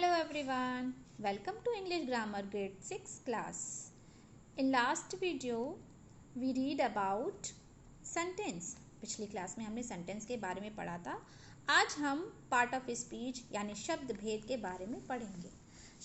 Hello everyone, welcome to English Grammar Grade 6 class. In last video, we read about sentence. पिछली class में हमने sentence के बारे में पढ़ा था. आज हम पार्ट ऑफ स्पीच यानी शब्द भेद के बारे में पढ़ेंगे.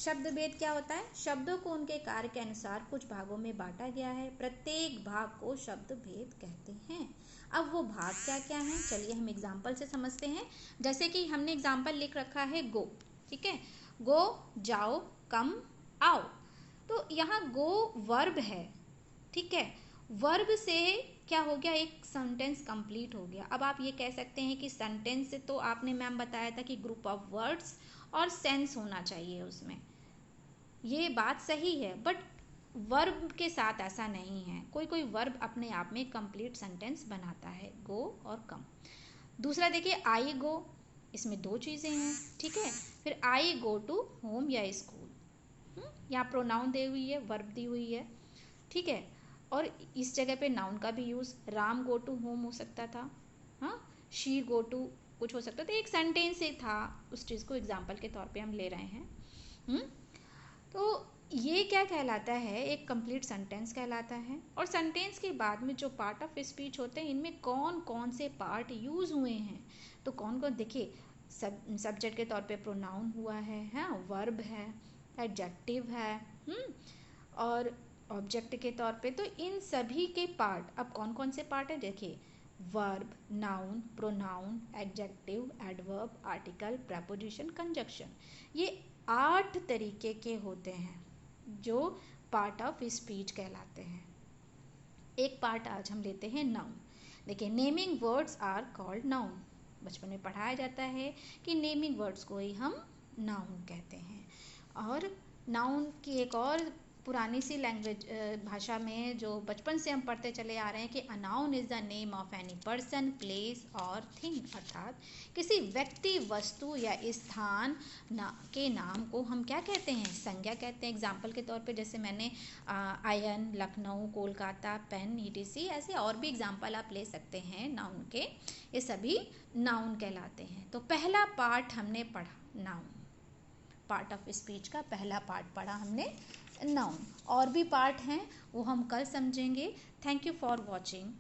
शब्द भेद क्या होता है? शब्दों को उनके कार्य के अनुसार कुछ भागों में बांटा गया है. प्रत्येक भाग को शब्द भेद कहते हैं. अब वो भाग क्या क्या हैं? चलिए हम एग्जाम्पल से समझते हैं. जैसे कि हमने एग्जाम्पल लिख रखा है गो. ठीक है, गो जाओ, कम आओ. तो यहाँ गो वर्ब है. ठीक है, वर्ब से क्या हो गया? एक सेंटेंस कंप्लीट हो गया. अब आप ये कह सकते हैं कि सेंटेंस से तो आपने मैम बताया था कि ग्रुप ऑफ वर्ड्स और सेंस होना चाहिए उसमें. ये बात सही है, बट वर्ब के साथ ऐसा नहीं है. कोई कोई वर्ब अपने आप में कंप्लीट सेंटेंस बनाता है, गो और कम. दूसरा देखिए, आई गो, इसमें दो चीज़ें हैं. ठीक है, फिर आई गो टू होम या स्कूल. यहाँ प्रोनाउन दी हुई है, वर्ब दी हुई है. ठीक है, और इस जगह पे नाउन का भी use, Ram go to home हो सकता था. हाँ, शी गो टू कुछ हो सकता था. एक सेंटेंस से था, उस चीज़ को एग्जाम्पल के तौर पे हम ले रहे हैं. तो ये क्या कहलाता है? एक कंप्लीट सेंटेंस कहलाता है. और सेंटेंस के बाद में जो पार्ट ऑफ स्पीच होते हैं, इनमें कौन कौन से पार्ट यूज़ हुए हैं. तो कौन कौन, देखिए, सब्जेक्ट के तौर पे प्रोनाउन हुआ है, हाँ, वर्ब है, एडजेक्टिव है, और ऑब्जेक्ट के तौर पे. तो इन सभी के पार्ट, अब कौन कौन से पार्ट है देखिए, verb, noun, pronoun, adjective, adverb, article, preposition, conjunction. ये 8 तरीके के होते हैं जो पार्ट ऑफ स्पीच कहलाते हैं. एक पार्ट आज हम लेते हैं नाउन. देखिए, naming words are called noun. बचपन में पढ़ाया जाता है कि नेमिंग वर्ड्स को ही हम नाउन कहते हैं. और नाउन की एक और पुरानी सी लैंग्वेज भाषा में जो बचपन से हम पढ़ते चले आ रहे हैं कि a noun is the name of any person, place और थिंग. अर्थात किसी व्यक्ति, वस्तु या स्थान के नाम को हम क्या कहते हैं? संज्ञा कहते हैं. एग्जाम्पल के तौर पे जैसे मैंने आयन, लखनऊ, कोलकाता, पेन, ETC, ऐसे और भी एग्जाम्पल आप ले सकते हैं नाउन के. ये सभी नाउन कहलाते हैं. तो पहला पार्ट हमने पढ़ा नाउन. पार्ट ऑफ स्पीच का पहला पार्ट पढ़ा हमने नाउन. और भी पार्ट हैं, वो हम कल समझेंगे. Thank you for watching.